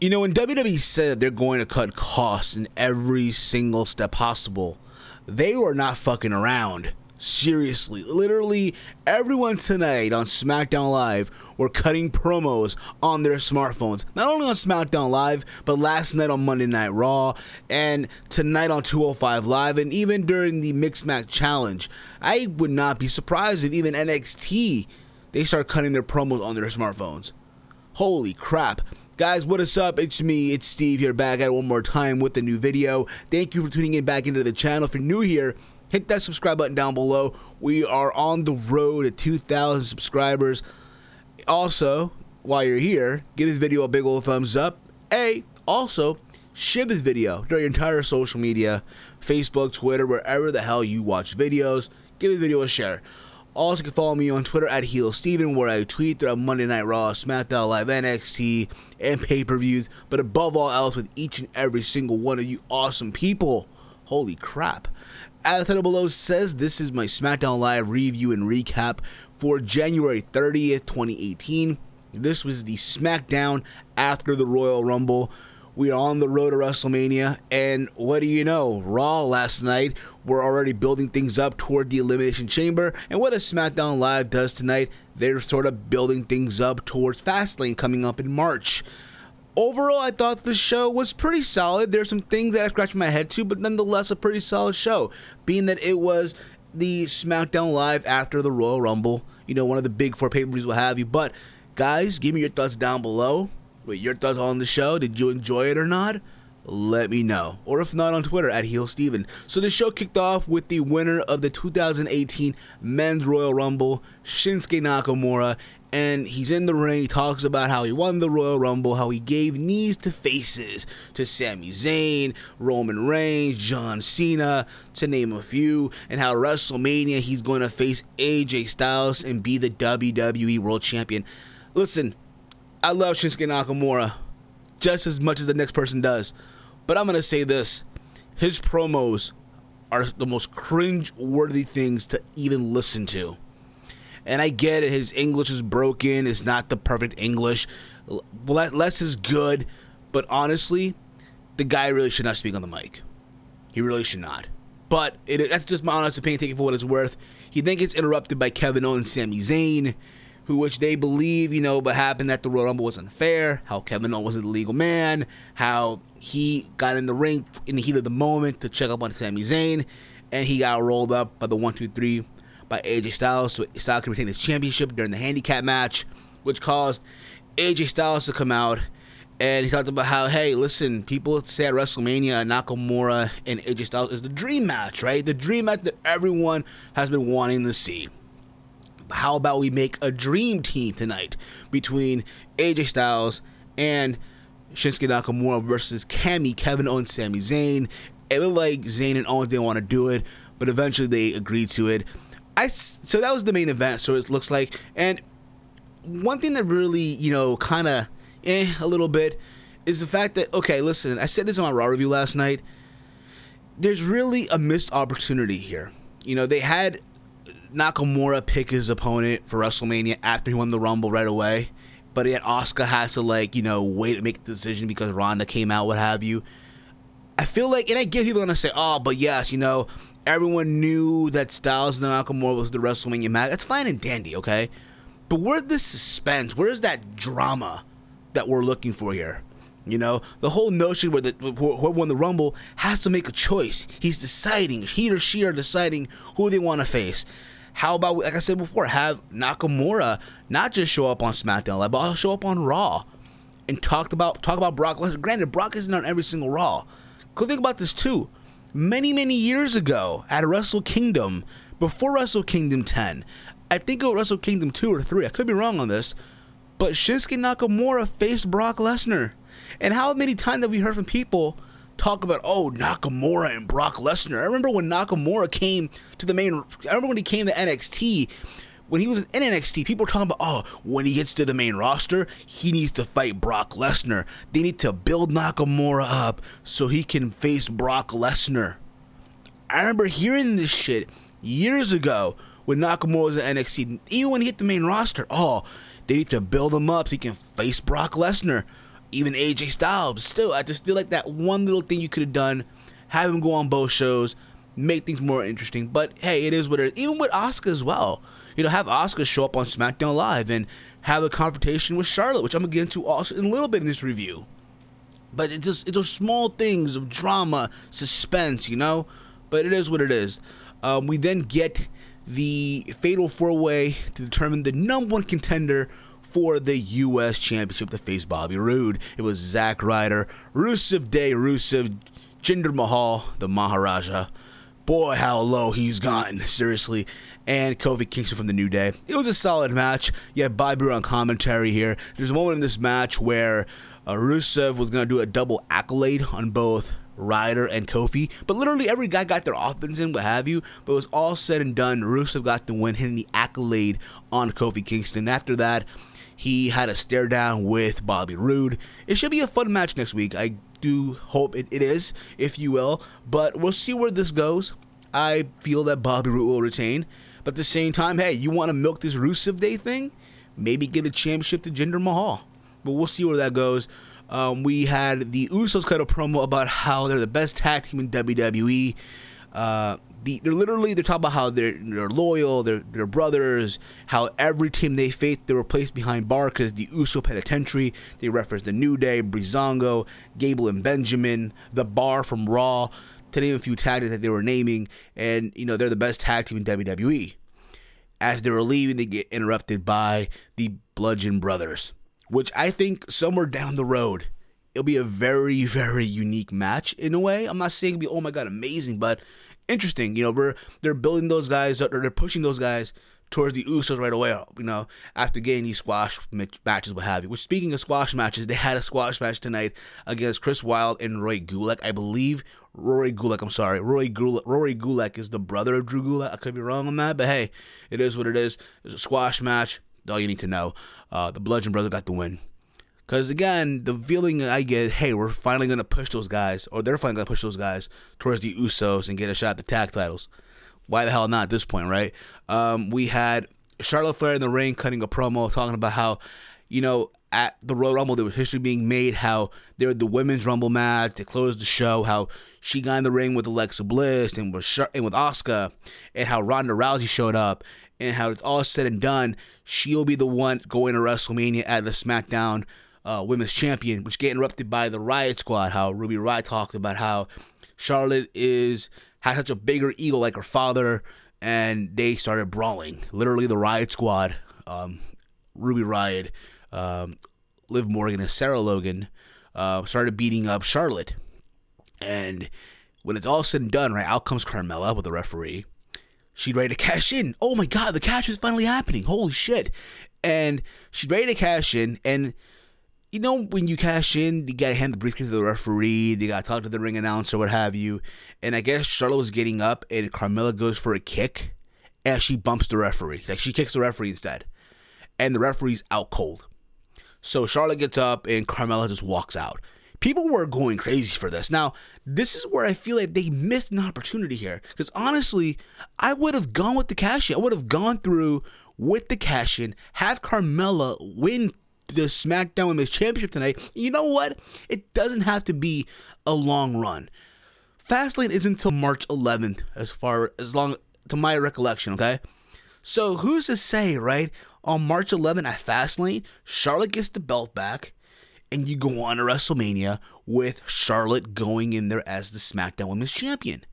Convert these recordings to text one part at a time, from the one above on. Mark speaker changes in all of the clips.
Speaker 1: You know, when WWE said they're going to cut costs in every single step possible, they were not fucking around. Seriously, literally everyone tonight on SmackDown Live were cutting promos on their smartphones. Not only on SmackDown Live, but last night on Monday Night Raw and tonight on 205 Live, and even during the Mixed Match Challenge. I would not be surprised if even NXT, they start cutting their promos on their smartphones. Holy crap. Guys, what is up? It's me, it's Steve here, back at it one more time with a new video. Thank you for tuning in back into the channel. If you're new here, hit that subscribe button down below. We are on the road to 2,000 subscribers. Also, while you're here, give this video a big old thumbs up. Also, share this video to your entire social media, Facebook, Twitter, wherever the hell you watch videos. Give this video a share. Also, you can follow me on Twitter at HeelSteven, where I tweet throughout Monday Night Raw, SmackDown Live, NXT, and pay-per-views. But above all else, with each and every single one of you awesome people. Holy crap. As the title below says, this is my SmackDown Live review and recap for January 30th, 2018. This was the SmackDown after the Royal Rumble. We are on the road to WrestleMania, and what do you know? Raw last night, we're already building things up toward the Elimination Chamber, and what SmackDown Live does tonight, they're sort of building things up towards Fastlane coming up in March. Overall, I thought the show was pretty solid. There's some things that I scratched my head to, but nonetheless a pretty solid show, being that it was the SmackDown Live after the Royal Rumble, you know, one of the big four pay-per-views, what have you. But guys, give me your thoughts down below. Wait, your thoughts on the show. Did you enjoy it or not? Let me know. Or if not, on Twitter at HeelSteven. So the show kicked off with the winner of the 2018 Men's Royal Rumble, Shinsuke Nakamura. And he's in the ring. He talks about how he won the Royal Rumble, how he gave knees to faces to Sami Zayn, Roman Reigns, John Cena, to name a few, and how WrestleMania he's going to face AJ Styles and be the WWE World Champion. Listen, I love Shinsuke Nakamura just as much as the next person does, but I'm going to say this. His promos are the most cringe-worthy things to even listen to. And I get it, his English is broken, it's not the perfect English. Less is good, but honestly, the guy really should not speak on the mic. He really should not. But that's just my honest opinion, take it for what it's worth. He then gets interrupted by Kevin Owens and Sami Zayn, which they believe, you know, what happened at the Royal Rumble was unfair, how Kevin Owens was a legal man, how he got in the ring in the heat of the moment to check up on Sami Zayn, and he got rolled up by the 1, 2, 3 by AJ Styles, so Styles could retain his championship during the handicap match, which caused AJ Styles to come out, and he talked about how, hey, listen, people say at WrestleMania, Nakamura and AJ Styles is the dream match, right? The dream match that everyone has been wanting to see. How about we make a dream team tonight between AJ Styles and Shinsuke Nakamura versus Kevin Owens, Sami Zayn. It looked like Zayn and Owens didn't want to do it, but eventually they agreed to it. So that was the main event, so it looks like. And one thing that really, you know, kind of a little bit is the fact that, okay, listen, I said this on my Raw review last night. There's really a missed opportunity here. You know, they had Nakamura pick his opponent for WrestleMania after he won the Rumble right away, but yet Asuka had to, like, you know, wait to make the decision because Ronda came out, what have you. I feel like, and I get people gonna say, oh, but yes, you know, everyone knew that Styles and Nakamura was the WrestleMania match. That's fine and dandy, okay? But where's the suspense? Where's that drama that we're looking for here? You know, the whole notion where whoever won the Rumble has to make a choice. He's deciding, he or she are deciding who they want to face. How about, like I said before, have Nakamura not just show up on SmackDown Live, but also show up on Raw and talk about Brock Lesnar. Granted, Brock isn't on every single Raw. Go think about this too. Many years ago at Wrestle Kingdom, before Wrestle Kingdom 10, I think it was Wrestle Kingdom 2 or 3, I could be wrong on this, but Shinsuke Nakamura faced Brock Lesnar. And how many times have we heard from people talk about, oh, Nakamura and Brock Lesnar? I remember when Nakamura came to the main, I remember when he came to NXT, when he was in NXT, people were talking about, oh, when he gets to the main roster, he needs to fight Brock Lesnar. They need to build Nakamura up so he can face Brock Lesnar. I remember hearing this shit years ago when Nakamura was at NXT. Even when he hit the main roster, oh, they need to build him up so he can face Brock Lesnar. even AJ Styles. Still, I just feel like that one little thing you could have done, have him go on both shows, make things more interesting. But hey, it is what it is. Even with Asuka as well. You know, have Asuka show up on SmackDown Live and have a confrontation with Charlotte, which I'm going to get into also in a little bit in this review. But it's those small things of drama, suspense, you know? But it is what it is. We then get the Fatal 4-Way to determine the #1 contender for the U.S. Championship to face Bobby Roode. It was Zack Ryder, Rusev Day, Rusev, Jinder Mahal, the Maharaja. Boy, how low he's gotten, seriously. And Kofi Kingston from the New Day. It was a solid match. You had Bobby Roode on commentary here. There's a moment in this match where Rusev was going to do a double accolade on both Ryder and Kofi, but literally every guy got their offense in, what have you. But it was all said and done. Rusev got the win, hitting the accolade on Kofi Kingston. After that, he had a stare down with Bobby Roode. It should be a fun match next week. I do hope it is, if you will, but we'll see where this goes. I feel that Bobby Roode will retain, but at the same time, hey, you want to milk this Rusev Day thing? Maybe get a championship to Jinder Mahal, but we'll see where that goes. We had the Usos cut a promo about how they're the best tag team in WWE. They're talking about how they're loyal, they're brothers, how every team they faced they were placed behind bar because the Uso Penitentiary. They referenced the New Day, Breezango, Gable and Benjamin, the Bar from Raw, to name a few tag teams that they were naming, and you know they're the best tag team in WWE. As they were leaving, they get interrupted by the Bludgeon Brothers, which I think somewhere down the road, it'll be a very, very unique match in a way. I'm not saying it'll be, oh my God, amazing, but interesting. You know, they're building those guys, or they're pushing those guys towards the Usos right away, you know, after getting these squash matches, what have you. Which, speaking of squash matches, they had a squash match tonight against Chris Wilde and Roy Gulak. I believe Rory Gulak is the brother of Drew Gulak. I could be wrong on that, but hey, it is what it is. It's a squash match. That's all you need to know. The Bludgeon Brothers got the win. Because, again, the feeling I get, hey, we're finally going to push those guys, or they're finally going to push those guys towards the Usos and get a shot at the tag titles. Why the hell not at this point, right? We had Charlotte Flair in the ring cutting a promo talking about how, you know, at the Royal Rumble, there was history being made, how they were the women's Rumble match, they closed the show, how she got in the ring with Alexa Bliss and with Asuka, and how Ronda Rousey showed up, and how it's all said and done, she'll be the one going to WrestleMania as the SmackDown Women's Champion, which get interrupted by the Riot Squad, how Ruby Riott talked about how Charlotte has such a bigger ego like her father, and they started brawling. Literally, the Riot Squad, Ruby Riott, Liv Morgan, and Sarah Logan started beating up Charlotte. And when it's all said and done, right, out comes Carmella with the referee. She's ready to cash in. Oh my God, the cash is finally happening. Holy shit. And she's ready to cash in, and you know, when you cash in, you gotta hand the briefcase to the referee, you gotta talk to the ring announcer, what have you. And I guess Charlotte was getting up, and Carmella goes for a kick, and she bumps the referee. Like, she kicks the referee instead. And the referee's out cold. So Charlotte gets up, and Carmella just walks out. People were going crazy for this. Now, this is where I feel like they missed an opportunity here. Because honestly, I would have gone with the cash in. I would have gone through with the cash in, have Carmella win the SmackDown Women's Championship tonight. You know what? It doesn't have to be a long run. Fastlane is until March 11th, as long to my recollection, okay? So who's to say, right? On March 11th at Fastlane, Charlotte gets the belt back, and you go on to WrestleMania with Charlotte going in there as the SmackDown Women's Champion.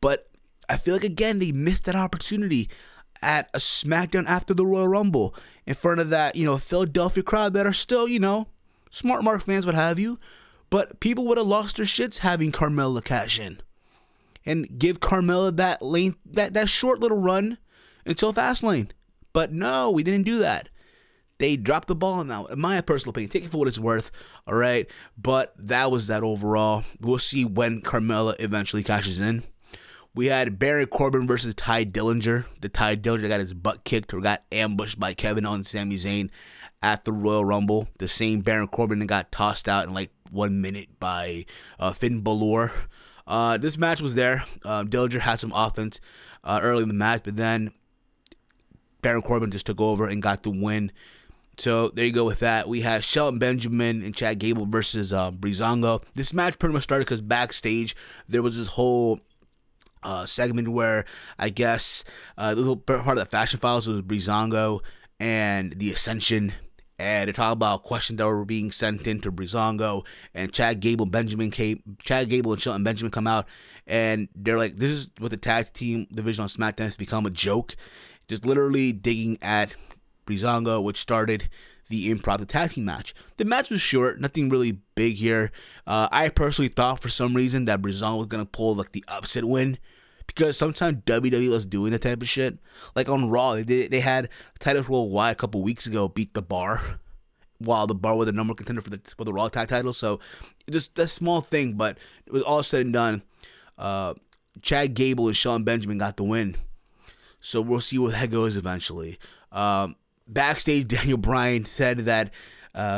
Speaker 1: But I feel like, again, they missed that opportunity at a SmackDown after the Royal Rumble in front of that, you know, Philadelphia crowd that are still, you know, smart mark fans, what have you. But people would have lost their shits having Carmella cash in and give Carmella that length, that short little run until Fastlane. But no, we didn't do that. They dropped the ball now, in my personal opinion. Take it for what it's worth, all right? But that was that overall. We'll see when Carmella eventually cashes in. We had Baron Corbin versus Ty Dillinger. The Ty Dillinger got his butt kicked or got ambushed by Kevin Owens and Sami Zayn at the Royal Rumble. The same Baron Corbin that got tossed out in like 1 minute by Finn Balor. This match was there. Dillinger had some offense early in the match, but then Baron Corbin just took over and got the win. So there you go with that. We have Shelton Benjamin and Chad Gable versus Breezango. This match pretty much started because backstage there was this whole segment where I guess the little part of the Fashion Files was Breezango and the Ascension, and they talk about questions that were being sent in to Breezango, and Chad Gable and Shelton Benjamin come out, and they're like, this is what the tag team division on SmackDown has become, a joke, just literally digging at Breezango, which started the impromptu tag team match. The match was short, nothing really big here. I personally thought for some reason that Breezango was gonna pull like the upset win, because sometimes WWE was doing that type of shit. Like on Raw, they had Titus Worldwide a couple weeks ago beat the Bar, while the Bar was the number one contender for the Raw tag title. So just a small thing, but it was all said and done. Chad Gable and Shelton Benjamin got the win. So we'll see where that goes eventually. Backstage, Daniel Bryan said that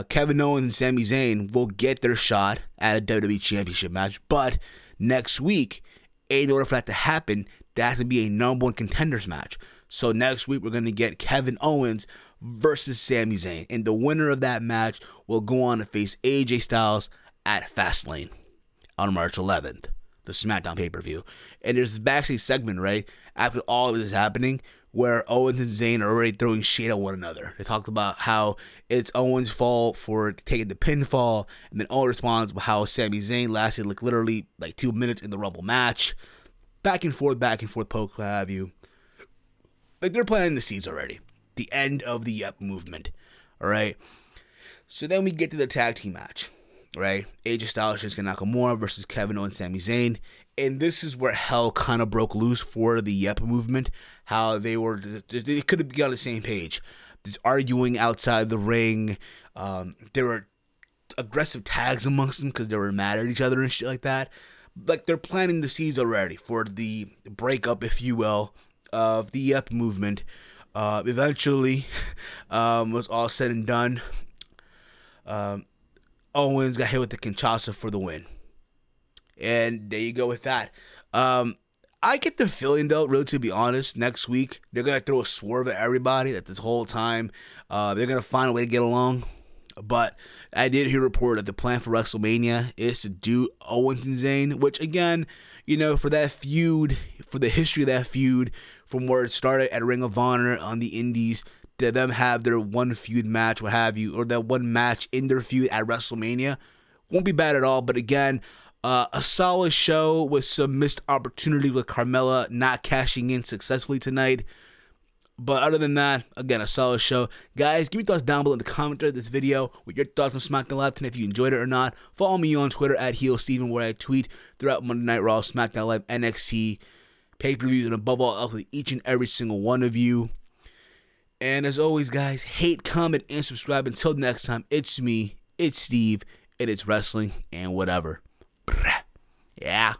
Speaker 1: Kevin Owens and Sami Zayn will get their shot at a WWE Championship match, but next week, in order for that to happen, there has to be a number one contenders match. So next week, we're going to get Kevin Owens versus Sami Zayn, and the winner of that match will go on to face AJ Styles at Fastlane on March 11th, the SmackDown pay-per-view. And there's this backstage segment, right, after all of this is happening, where Owens and Zayn are already throwing shade at one another. They talked about how it's Owens' fault for taking the pinfall, and then Owens responds with how Sami Zayn lasted like literally like 2 minutes in the Rumble match. Back and forth, poke, what have you. Like, they're planting the seeds already. The end of the Yep movement. Alright? So then we get to the tag team match. Right? AJ Styles, Shinsuke Nakamura versus Kevin Owens and Sami Zayn. And this is where hell kind of broke loose for the Yep movement. How they could have been on the same page. Just arguing outside the ring. There were aggressive tags amongst them because they were mad at each other and shit like that. Like, they're planting the seeds already for the breakup, if you will, of the Yep movement. Eventually, was all said and done. Owens got hit with the Kinshasa for the win. And there you go with that. I get the feeling, though, really, to be honest, next week, they're going to throw a swerve at everybody that this whole time. They're going to find a way to get along. But I did hear a report that the plan for WrestleMania is to do Owens and Zayn, which, again, you know, for that feud, for the history of that feud, from where it started at Ring of Honor on the Indies, to them have their one feud match, what have you, or that one match in their feud at WrestleMania, won't be bad at all. But again, a solid show with some missed opportunity with Carmella not cashing in successfully tonight. But other than that, again, a solid show. Guys, give me thoughts down below in the commentary of this video with your thoughts on SmackDown Live tonight, if you enjoyed it or not. Follow me on Twitter at HeelSteven, where I tweet throughout Monday Night Raw, SmackDown Live, NXT, pay-per-views, and above all else with each and every single one of you. And as always, guys, hate, comment, and subscribe. Until next time, it's me, it's Steve, and it's wrestling and whatever. Yeah.